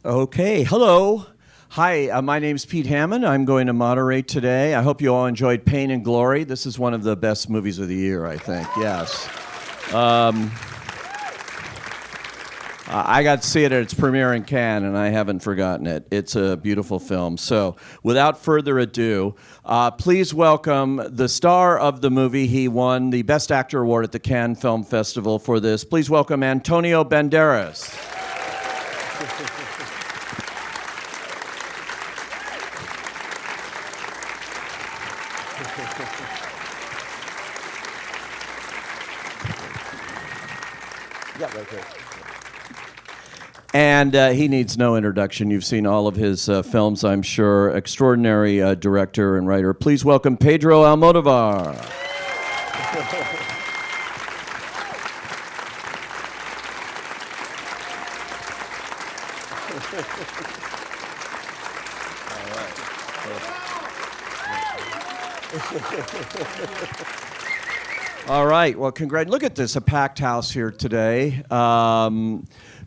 Okay, hello. Hi, my name's Pete Hammond. I'm going to moderate today. I hope you all enjoyed Pain and Glory. This is one of the best movies of the year, I think, yes. I got to see it at its premiere in Cannes, and I haven't forgotten it. It's a beautiful film. So, without further ado, please welcome the star of the movie. He won the Best Actor Award at the Cannes Film Festival for this. Please welcome Antonio Banderas. Yeah, right there. And he needs no introduction. You've seen all of his films, I'm sure. Extraordinary director and writer. Please welcome Pedro Almodóvar. All right. Well, look at this, a packed house here today.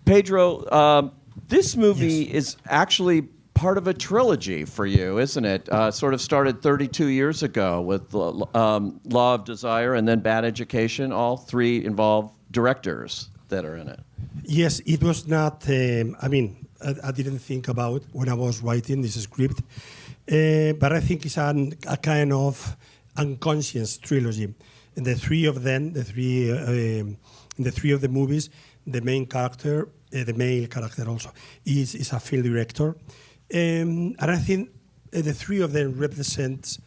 Pedro, this movie is actually part of a trilogy for you, isn't it? Sort of started 32 years ago with Law of Desire and then Bad Education. All three involve directors that are in it. Yes, it was not, I didn't think about when I was writing this script, but I think it's a kind of unconscious trilogy. And the three of them, the three of the movies, the main character, the male character also, is a film director. And I think the three of them represent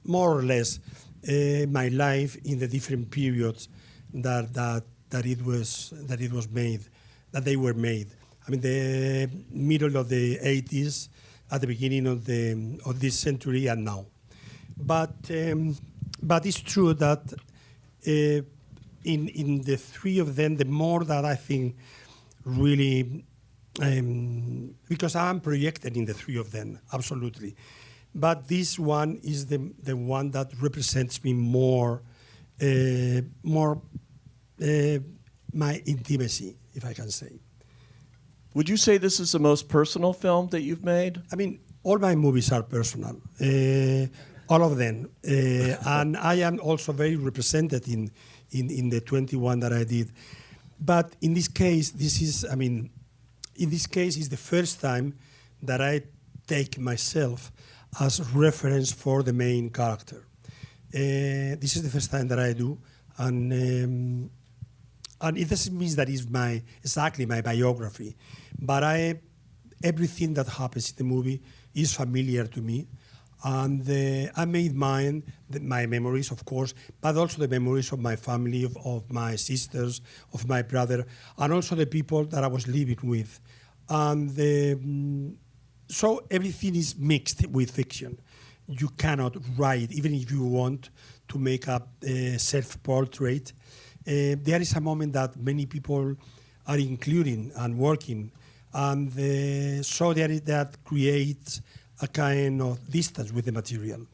more or less my life in the different periods that they were made. I mean, the middle of the 80s, at the beginning of this century, and now. But it's true that in the three of them, the more that I think really, because I'm projected in the three of them, absolutely. But this one is the one that represents me more my intimacy, if I can say. Would you say this is the most personal film that you've made? I mean, all my movies are personal, all of them. And I am also very represented in the 21 that I did. But in this case, is the first time that I take myself as reference for the main character. This is the first time that I do, and it doesn't mean that it's exactly my biography, but everything that happens in the movie is familiar to me, and I made my memories, of course, but also the memories of my family, of my sisters, of my brother, and also the people that I was living with, and so everything is mixed with fiction. You cannot write, even if you want to make a self-portrait. There is a moment that many people are including and working, and so that creates a kind of distance with the material.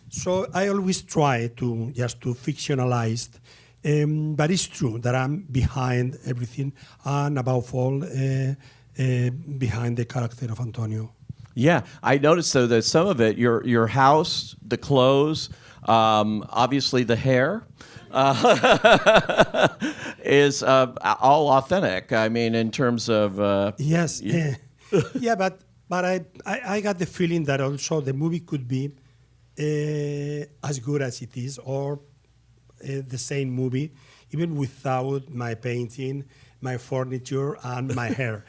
So I always try to fictionalize, but it's true that I'm behind everything, and above all, behind the character of Antonio. Yeah, I noticed though that some of it, your house, the clothes, obviously the hair, is all authentic. I mean, in terms of yes, yeah, yeah, but I got the feeling that also the movie could be as good as it is, or the same movie, even without my painting, my furniture, and my hair.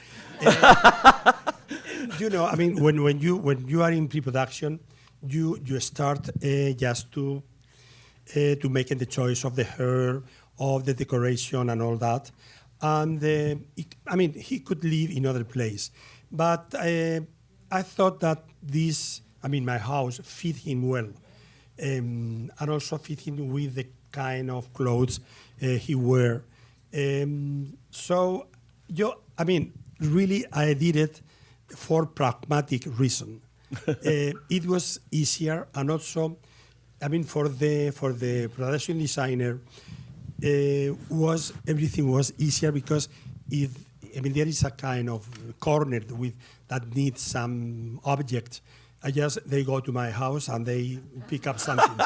You know, I mean, when you are in pre-production, you start just to making the choice of the hair, of the decoration, and all that. And he could live in other place, but I thought that my house fit him well, and also fit him with the kind of clothes he wear. Really, I did it for pragmatic reason. It was easier, and also, for the production designer, everything was easier because I mean, there is a kind of corner that needs some object. They go to my house and they pick up something,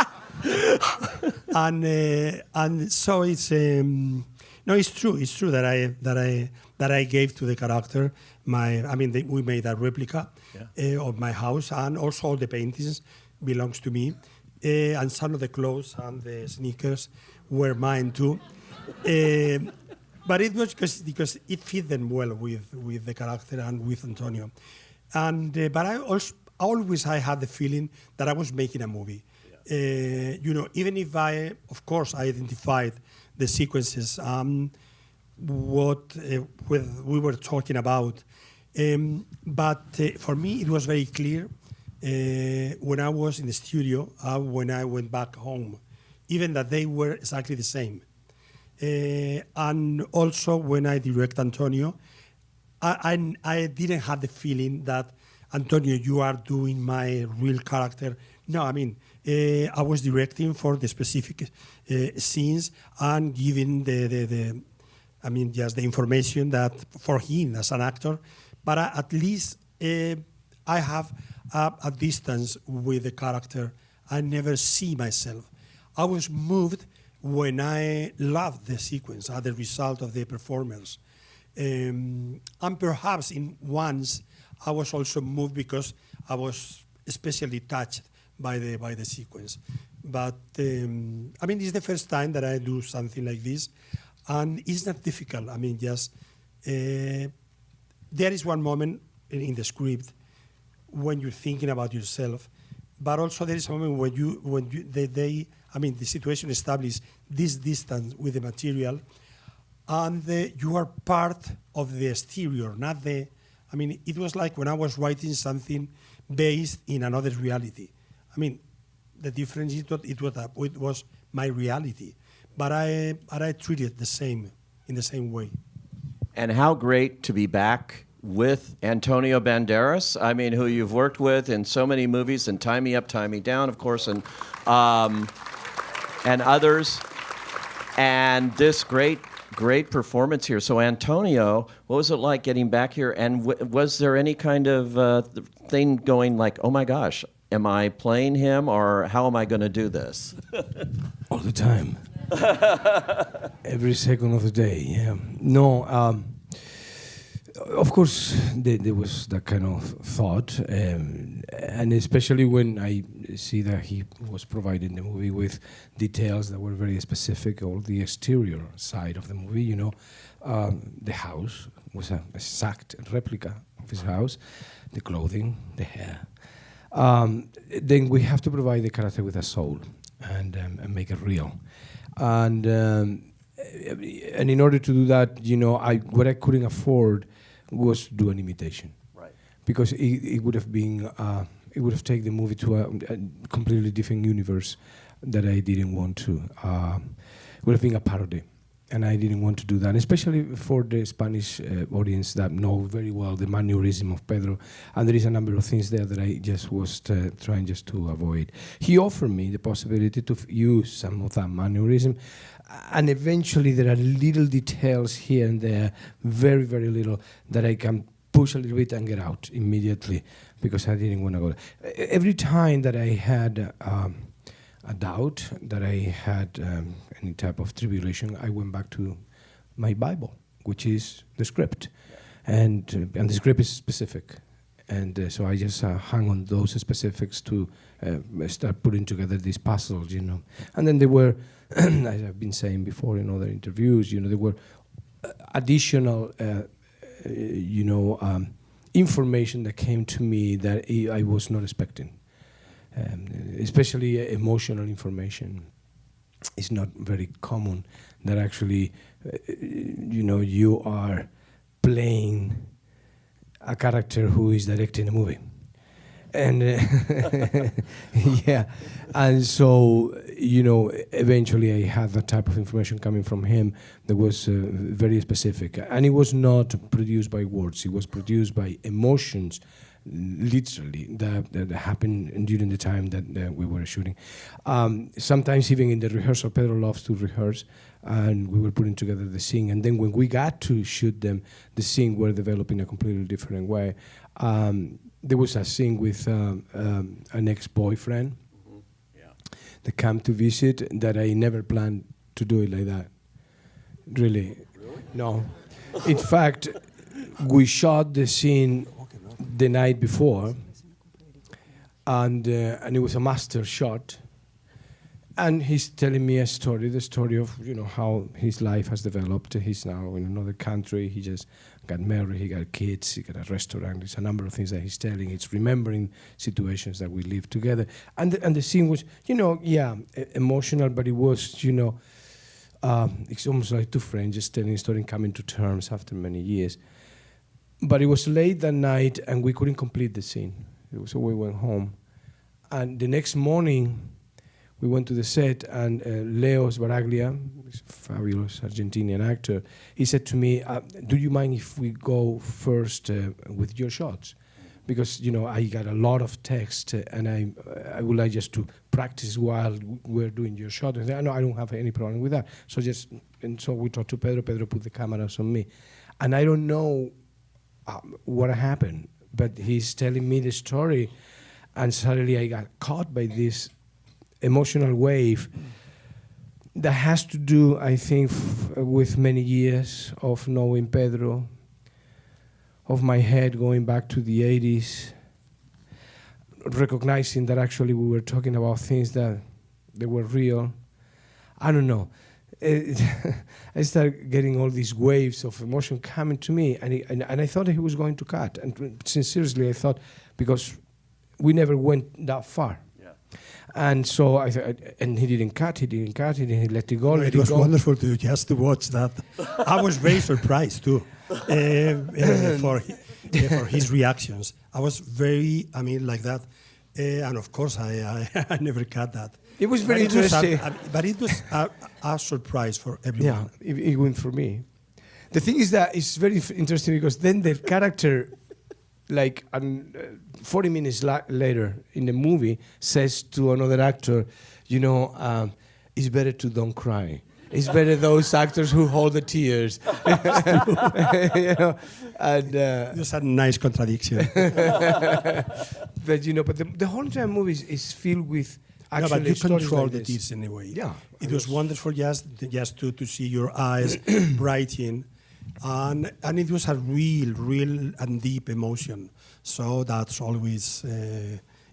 and so it's no, it's true. It's true that I gave to the character we made a replica of my house, and also all the paintings belongs to me, and some of the clothes and the sneakers were mine too. But it was because it fit them well with the character and with Antonio, and but I always had the feeling that I was making a movie. Even if of course, I identified the sequences, what we were talking about, but for me it was very clear when I was in the studio, when I went back home, even that they were exactly the same. And also when I direct Antonio, I didn't have the feeling that, Antonio, you are doing my real character. No, I mean, I was directing for the specific scenes and giving just the information that for him as an actor, but at least I have a distance with the character. I never see myself. I was moved when I loved the sequence, the result of the performance. And perhaps once I was also moved because I was especially touched by the sequence. But it's the first time that I do something like this, and it's not difficult. There is one moment in the script when you're thinking about yourself, but also there is a moment when the situation establishes this distance with the material, and you are part of the exterior, not the. It was like when I was writing something based in another reality. The difference is that it was my reality, but I treat it in the same way. And how great to be back with Antonio Banderas, who you've worked with in so many movies, and Tie Me Up, Tie Me Down, of course, and others. And this great performance here. So, Antonio, what was it like getting back here? And was there any kind of thing going like, oh my gosh, am I playing him, or how am I going to do this? All the time. Every second of the day, yeah. No, of course, there was that kind of thought, and especially when I see that he was providing the movie with details that were very specific, all the exterior side of the movie, the house was an exact replica of his house, the clothing, the hair. Then we have to provide the character with a soul and make it real. And in order to do that, what I couldn't afford was to do an imitation, right? Because it would have been it would have taken the movie to a completely different universe that I didn't want to. It would have been a parody, and I didn't want to do that, especially for the Spanish audience that know very well the mannerism of Pedro, and there is a number of things there that I just was trying just to avoid. He offered me the possibility to use some of that mannerism, and eventually there are little details here and there, very, very little, that I can push a little bit and get out immediately because I didn't want to go there. Every time that I had a doubt, that I had any type of tribulation, I went back to my Bible, which is the script. And the script is specific. And so I just hung on those specifics to start putting together these puzzles, And then there were, as I've been saying before in other interviews, there were additional, information that came to me that I was not expecting. Especially emotional information. It's not very common that actually, you are playing a character who is directing a movie. And yeah, and so, eventually I had that type of information coming from him that was very specific. And it was not produced by words, it was produced by emotions literally, that happened during the time that we were shooting. Sometimes even in the rehearsal, Pedro loves to rehearse, and we were putting together the scene. And then when we got to shoot them, the scene were developed in a completely different way. There was a scene with an ex-boyfriend that came to visit that I never planned to do it like that. Really? No. In fact, we shot the scene the night before, and it was a master shot. And he's telling me a story, the story of how his life has developed. He's now in another country. He just got married. He got kids. He got a restaurant. There's a number of things that he's telling. It's remembering situations that we lived together. And the scene was, emotional, but it was, it's almost like two friends just telling a story and coming to terms after many years. But it was late that night, and we couldn't complete the scene. So we went home. And the next morning, we went to the set, and Leo Sbaraglia, a fabulous Argentinian actor, he said to me, do you mind if we go first with your shots? Because, I got a lot of text, and I would like just to practice while we're doing your shot. And I said, no, I don't have any problem with that. So we talked to Pedro. Pedro put the cameras on me. And I don't know what happened, but he's telling me the story, and suddenly I got caught by this emotional wave that has to do, I think, with many years of knowing Pedro, of my head going back to the 80s, recognizing that actually we were talking about things that they were real. I don't know. I started getting all these waves of emotion coming to me, and I thought he was going to cut. And sincerely, I thought, because we never went that far. And so and he didn't cut, he let it go. It was wonderful just to watch that. I was very surprised too for his reactions. I was very, like that. And of course, I never cut that. It was very interesting. But it was a surprise for everyone. Yeah, even for me. The thing is that it's very interesting because then the character, 40 minutes later in the movie, says to another actor, it's better to don't cry. It's better those actors who hold the tears. And it's a nice contradiction. But the whole entire movie is filled with actually but you control like the this. tears in a way. Yeah, it was wonderful just to see your eyes brighten. And it was a real and deep emotion. So that's always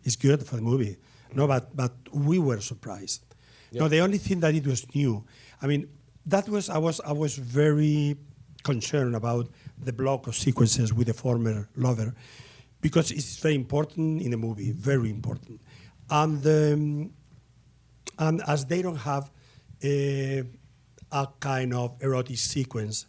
is good for the movie. No, but we were surprised. Yeah. No, the only thing that it was new. That was I was very concerned about the block of sequences with the former lover, because it's very important in the movie, very important. And as they don't have a kind of erotic sequence,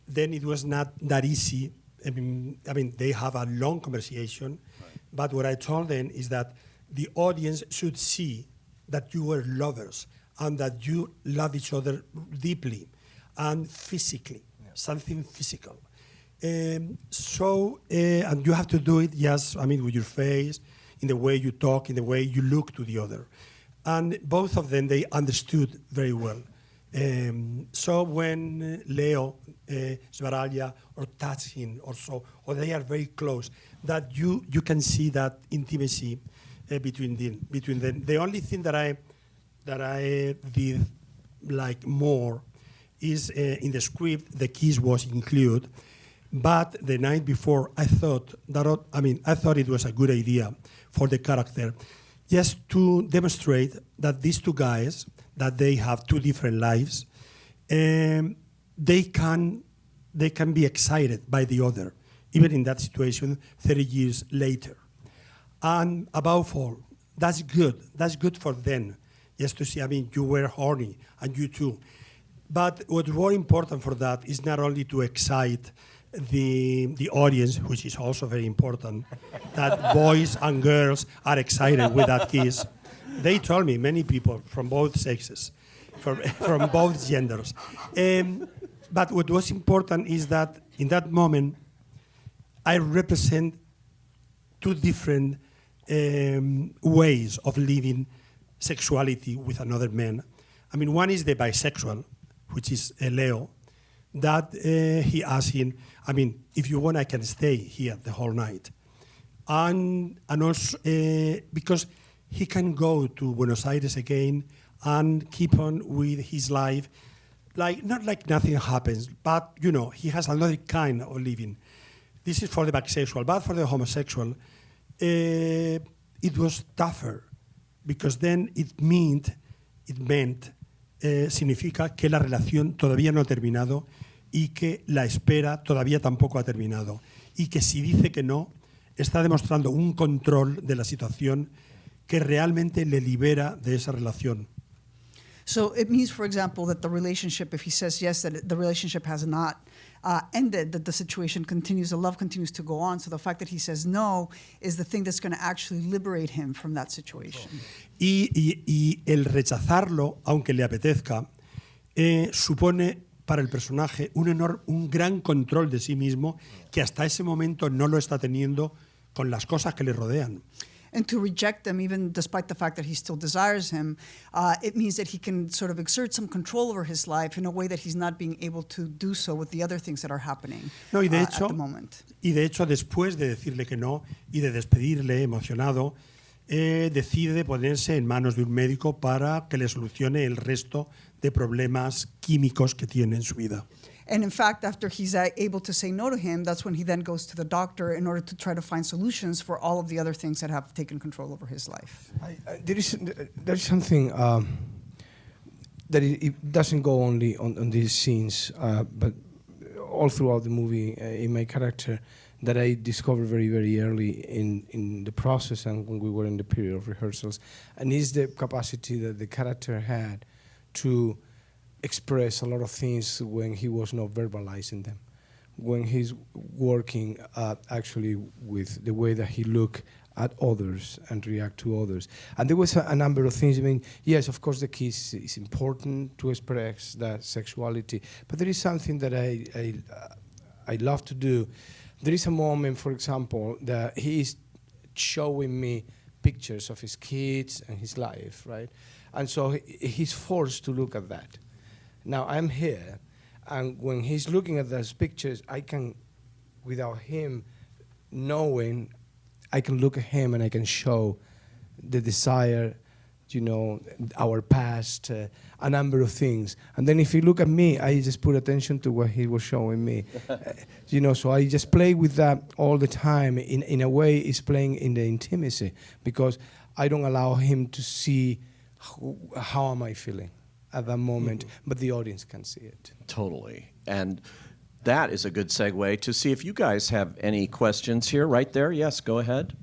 then it was not that easy. They have a long conversation, right. But what I told them is that the audience should see that you were lovers and that you love each other deeply and physically, something physical. And you have to do it, with your face, in the way you talk, in the way you look to the other. And both of them, they understood very well. So when Leo Sbaraglia or touch him or they are very close, that you can see that intimacy between them. The only thing that I did like more is in the script the kiss was included, but the night before I thought it was a good idea for the character, just to demonstrate that these two guys, that they have two different lives, they can be excited by the other, even in that situation 30 years later. And above all, that's good. That's good for them, just to see, you were horny, and you too. But what's more important for that is not only to excite the audience, which is also very important, that boys and girls are excited with that kiss. They told me, many people from both sexes, from both genders. But what was important is that in that moment, I represent two different ways of living sexuality with another man. I mean, one is the bisexual, which is Leo, that he asked him, I mean, if you want, I can stay here the whole night. And also because he can go to Buenos Aires again and keep on with his life, like not like nothing happens, but you know, he has another kind of living. This is for the bisexual, but for the homosexual, it was tougher because then it meant significa que la relación todavía no ha terminado y que la espera todavía tampoco ha terminado y que si dice que no, está demostrando un control de la situación que realmente le libera de esa relación. So it means, for example, that the relationship, if he says yes, that the relationship has not ended, that the situation continues, the love continues to go on. So the fact that he says no is the thing that's going to actually liberate him from that situation. Y el rechazarlo, aunque le apetezca, supone para el personaje un gran control de sí mismo que hasta ese momento no lo está teniendo con las cosas que le rodean. And to reject them, even despite the fact that he still desires him, it means that he can sort of exert some control over his life in a way that he's not being able to do so with the other things that are happening at the moment. Y de hecho, después de decirle que no y de despedirle emocionado, decide ponerse en manos de un médico para que le solucione el resto de problemas químicos que tiene en su vida. And in fact, after he's able to say no to him, that's when he then goes to the doctor in order to try to find solutions for all of the other things that have taken control over his life. There is something that it doesn't go only on these scenes, but all throughout the movie in my character that I discovered very, very early in the process and when we were in the period of rehearsals, and is the capacity that the character had to express a lot of things when he was not verbalizing them, when he's working actually with the way that he look at others and react to others. And there was a number of things. I mean, yes, of course the kiss is important to express that sexuality, but there is something that I love to do. There is a moment, for example, that he is showing me pictures of his kids and his life, right? And so he's forced to look at that. Now I'm here, and when he's looking at those pictures, I can, without him knowing, I can look at him and I can show the desire, you know, our past, a number of things. And then if you look at me, I just put attention to what he was showing me. You know, so I just play with that all the time. In a way, it's playing in the intimacy, because I don't allow him to see how am I feeling at that moment, but the audience can see it. Totally. And that is a good segue to see if you guys have any questions here. Right there. Yes, go ahead.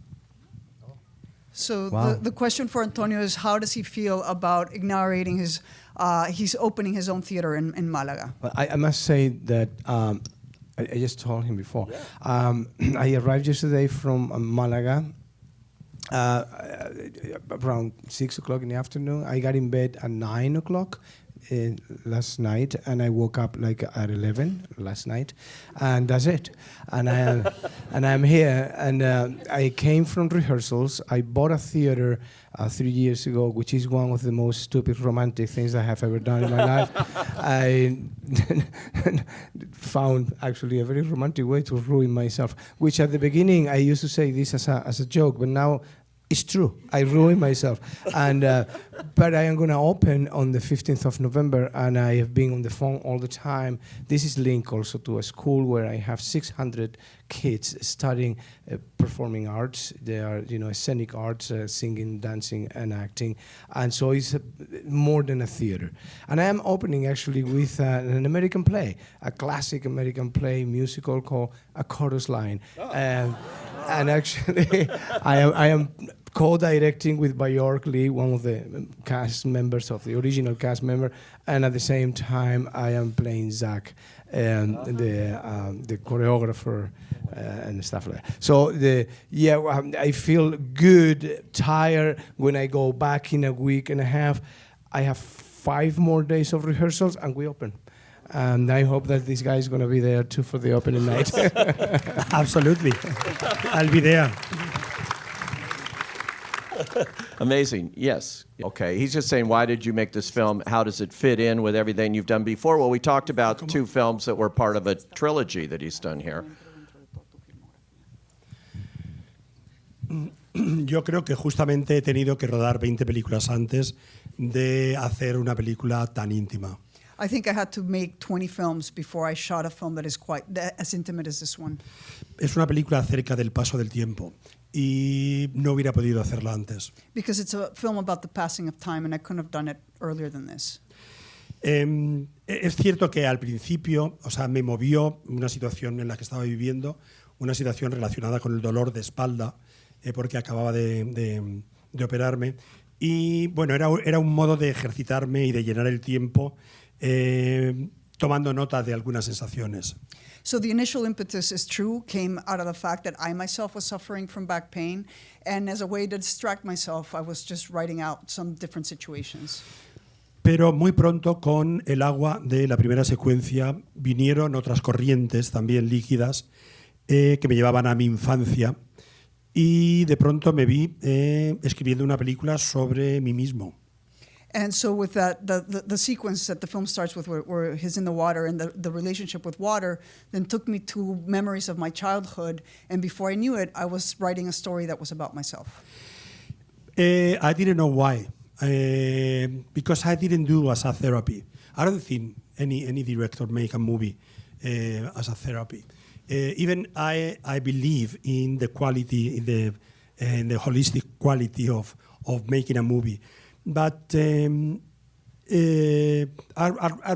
So the question for Antonio is, how does he feel about inaugurating he's opening his own theater in Malaga? Well, I must say that I just told him before. I arrived yesterday from Malaga around 6 o'clock in the afternoon. I got in bed at 9 o'clock last night, and I woke up like at 11 last night, and that's it. And I'm here, and I came from rehearsals. I bought a theater 3 years ago, which is one of the most stupid romantic things I have ever done in my life. I found actually a very romantic way to ruin myself, which at the beginning I used to say this as a joke, but now it's true. I ruined myself. And but I am going to open on the 15th of November, and I have been on the phone all the time. This is linked also to a school where I have 600 kids studying performing arts. They are, you know, scenic arts, singing, dancing, and acting. And so it's more than a theater. And I am opening actually with an American play, a classic American play musical called A Chorus Line. And actually, I am co-directing with Bjork Lee, one of the cast members of the original cast member, and at the same time I am playing Zach, the choreographer and stuff like that. So I feel good, tired when I go back in a week and a half. I have 5 more days of rehearsals and we open. And I hope that this guy is going to be there too for the opening night. Absolutely. I'll be there. Amazing. Yes. Okay. He's just saying, why did you make this film? How does it fit in with everything you've done before? Well, we talked about two films that were part of a trilogy that he's done here. Yo creo que justamente he tenido que rodar 20 películas antes de hacer una película tan íntima. I think I had to make 20 films before I shot a film that is quite as intimate as this one. Es una película acerca del paso del tiempo y no hubiera podido hacerla antes. Because it's a film about the passing of time, and I couldn't have done it earlier than this. Es cierto que al principio, o sea, me movió una situación en la que estaba viviendo, una situación relacionada con el dolor de espalda, porque acababa de operarme. Y bueno, era un modo de ejercitarme y de llenar el tiempo tomando nota de algunas sensaciones. So the initial impetus is true, came out of the fact that I myself was suffering from back pain, and as a way to distract myself, I was just writing out some different situations. Pero muy pronto, con el agua de la primera secuencia, vinieron otras corrientes también líquidas que me llevaban a mi infancia, y de pronto me vi escribiendo una película sobre mí mismo. And so with that, the sequence that the film starts with, where he's in the water and the relationship with water, then took me to memories of my childhood. And before I knew it, I was writing a story that was about myself. I didn't know why, because I didn't do as a therapy. I don't think any director make a movie as a therapy. Even I believe in the quality, in the holistic quality of making a movie. But I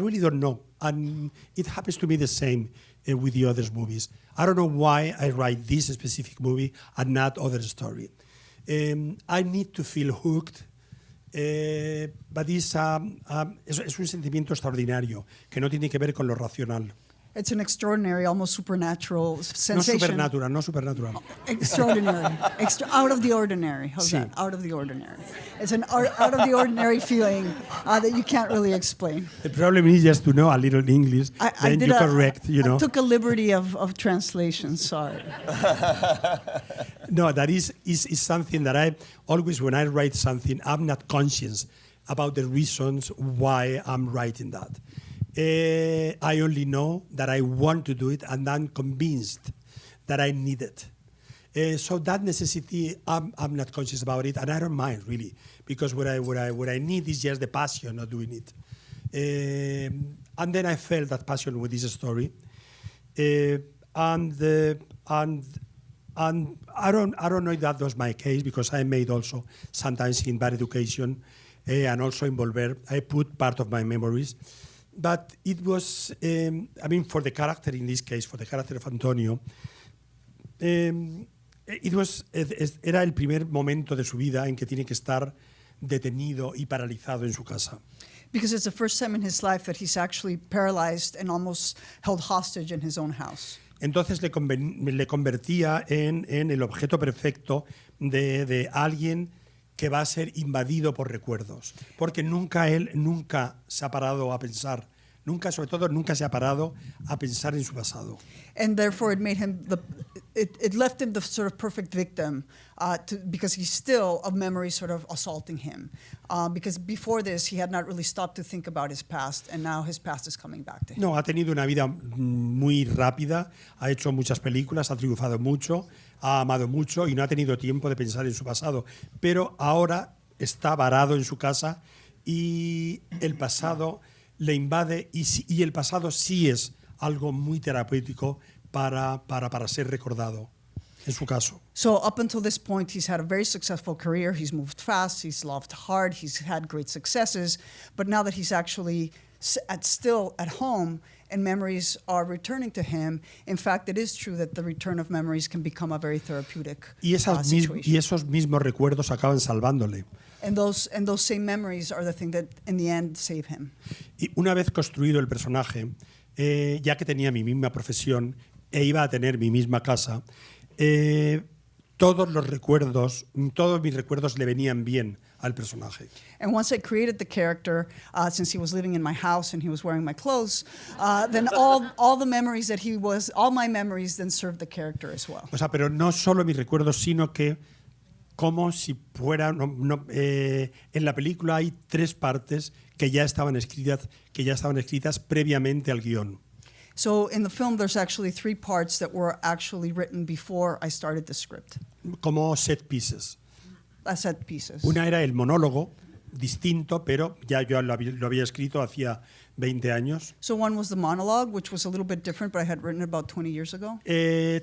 really don't know. And it happens to me the same with the other movies. I don't know why I write this specific movie and not other story. I need to feel hooked, but es un sentimiento extraordinario que no tiene que ver con lo racional. It's an extraordinary, almost supernatural sensation. No supernatural. Extraordinary. Out of the ordinary. How's that? Out of the ordinary. It's an out of the ordinary feeling that you can't really explain. The problem is just to know a little English, then you correct, you know. I took a liberty of translation, sorry. No, that is something that I always, when I write something, I'm not conscious about the reasons why I'm writing that. I only know that I want to do it, and I'm convinced that I need it. So that necessity, I'm not conscious about it, and I don't mind really, because what I need is just the passion of doing it. And then I felt that passion with this story, and I don't know if that was my case, because I made also sometimes in Bad Education and also in Volver, I put part of my memories. But it was, for the character in this case, for the character of Antonio, era el primer momento de su vida en que tiene que estar detenido y paralizado en su casa. Because it's the first time in his life that he's actually paralyzed and almost held hostage in his own house. Entonces le convertía en el objeto perfecto de alguien que va a ser invadido por recuerdos, porque nunca se ha parado a pensar, sobre todo nunca se ha parado a pensar en su pasado. And therefore it made him it left him the sort of perfect victim, because he's still a memory sort of assaulting him, because before this he had not really stopped to think about his past, and now his past is coming back to him. No, ha tenido una vida muy rápida, ha hecho muchas películas, ha triunfado mucho, ha amado mucho y no ha tenido tiempo de pensar en su pasado, pero ahora está varado en su casa y el pasado le invade, y el pasado sí es algo muy terapéutico para ser recordado, en su caso. So up until this point, he's had a very successful career. He's moved fast. He's loved hard. He's had great successes. But now that he's actually still at home and memories are returning to him, in fact, it is true that the return of memories can become a very therapeutic situation. Y esos mismos recuerdos acaban salvándole. And those same memories are the thing that, in the end, save him. Y una vez construido el personaje, ya que tenía mi misma profesión e iba a tener mi misma casa, todos mis recuerdos le venían bien al personaje. And once I created the character, since he was living in my house and he was wearing my clothes, then all the memories that all my memories then served the character as well. O sea, pero no solo mis recuerdos, sino que como si fuera... en la película hay 3 partes que ya estaban escritas previamente al guión. So in the film, there's actually 3 parts that were actually written before I started the script, Como set pieces. as set pieces. Una era el monólogo, distinto, pero ya yo lo había escrito hacía 20 años. So one was the monologue, which was a little bit different, but I had written it about 20 years ago.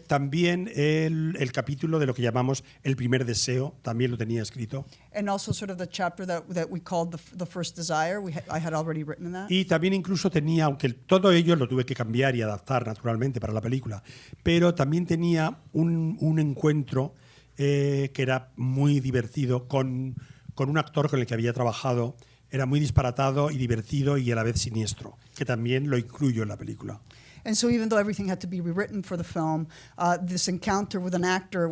También el capítulo de lo que llamamos el primer deseo, también lo tenía escrito. And also sort of the chapter that we called the first desire, I had already written that. Y también incluso tenía, aunque todo ello lo tuve que cambiar y adaptar naturalmente para la película, pero también tenía un encuentro que era muy divertido con un actor con el que había trabajado. Era muy disparatado y divertido y a la vez siniestro, que también lo incluyo en la película. And so even though everything had to be rewritten for the film, this encounter with an actor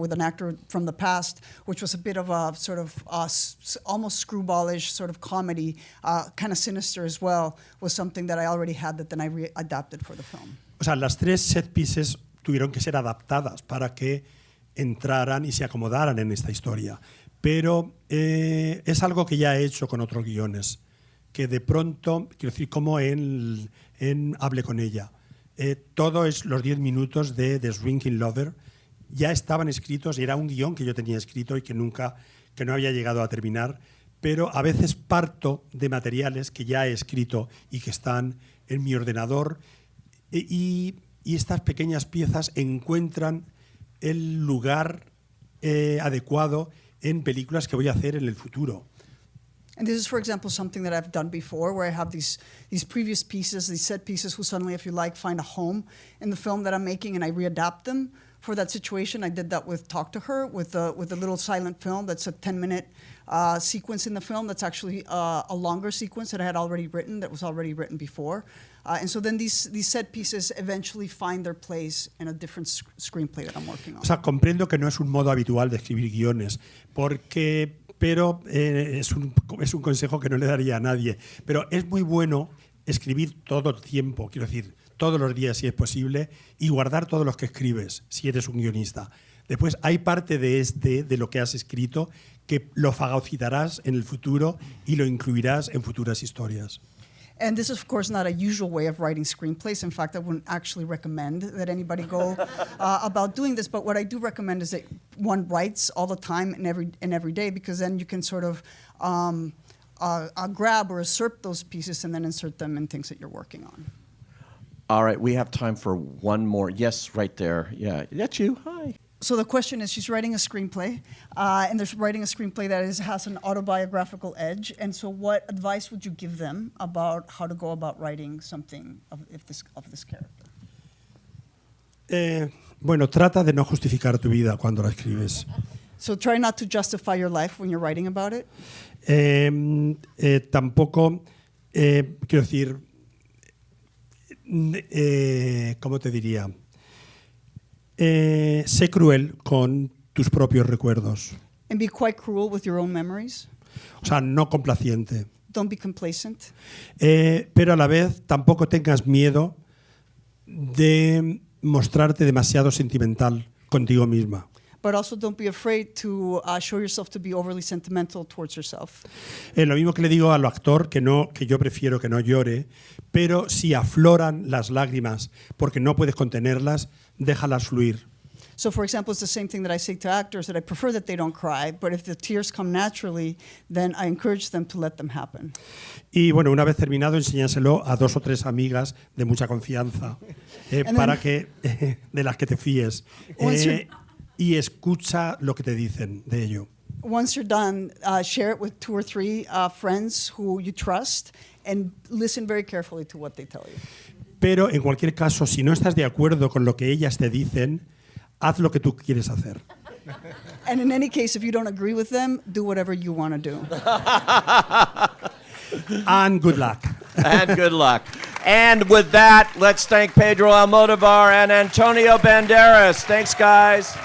from the past, which was a bit of a sort of almost screwballish sort of comedy, kind of sinister as well, was something that I already had that then I adapted for the film. O sea, las 3 set pieces tuvieron que ser adaptadas para que entraran y se acomodaran en esta historia. Pero es algo que ya he hecho con otros guiones, que de pronto, quiero decir, como en Hable con ella, todos los 10 minutos de The Shrinking Lover ya estaban escritos y era un guión que yo tenía escrito y que no había llegado a terminar, pero a veces parto de materiales que ya he escrito y que están en mi ordenador y estas pequeñas piezas encuentran el lugar adecuado en películas que voy a hacer en el futuro. And this is, for example, something that I've done before, where I have these previous pieces, these set pieces, who suddenly, if you like, find a home in the film that I'm making, and I readapt them for that situation. I did that with Talk to Her, with a little silent film that's a 10-minute sequence in the film that's actually a longer sequence that I had already written, that was already written before. And so then these set pieces eventually find their place in a different screenplay that I'm working on. O sea, comprendo que no es un modo habitual de escribir guiones, pero es un consejo que no le daría a nadie. Pero es muy bueno escribir todo el tiempo, quiero decir, todos los días si es posible, y guardar todos los que escribes, si eres un guionista. Después hay parte de lo que has escrito que lo fagocitarás en el futuro y lo incluirás en futuras historias. And this is, of course, not a usual way of writing screenplays. In fact, I wouldn't actually recommend that anybody go about doing this. But what I do recommend is that one writes all the time and every day, because then you can sort of grab or usurp those pieces and then insert them in things that you're working on. All right, we have time for one more. Yes, right there. Yeah, that's you. Hi. So the question is, she's writing a screenplay, and they're writing a screenplay that has an autobiographical edge. And so, what advice would you give them about how to go about writing something of this character? Bueno, trata de no justificar tu vida cuando la escribes. So try not to justify your life when you're writing about it. Tampoco, quiero decir, ¿cómo te diría? Sé cruel con tus propios recuerdos. And be quite cruel with your own memories. O sea, no complaciente. Don't be complacent. Pero a la vez tampoco tengas miedo de mostrarte demasiado sentimental contigo misma. But also don't be afraid to show yourself to be overly sentimental towards yourself. Lo mismo que le digo al actor, que yo prefiero que no llore, pero si afloran las lágrimas porque no puedes contenerlas, déjalas fluir. So, for example, it's the same thing that I say to actors, that I prefer that they don't cry, but if the tears come naturally, then I encourage them to let them happen. Y bueno, una vez terminado, enséñaselo a 2 o 3 amigas de mucha confianza, para que de las que te fíes, y escucha lo que te dicen de ello. Once you're done, share it with 2 or 3 friends who you trust, and listen very carefully to what they tell you. Pero en cualquier caso, si no estás de acuerdo con lo que ellas te dicen, haz lo que tú quieres hacer. And in any case, if you don't agree with them, do whatever you want to do. And good luck. And good luck. And with that, let's thank Pedro Almodóvar and Antonio Banderas. Thanks, guys.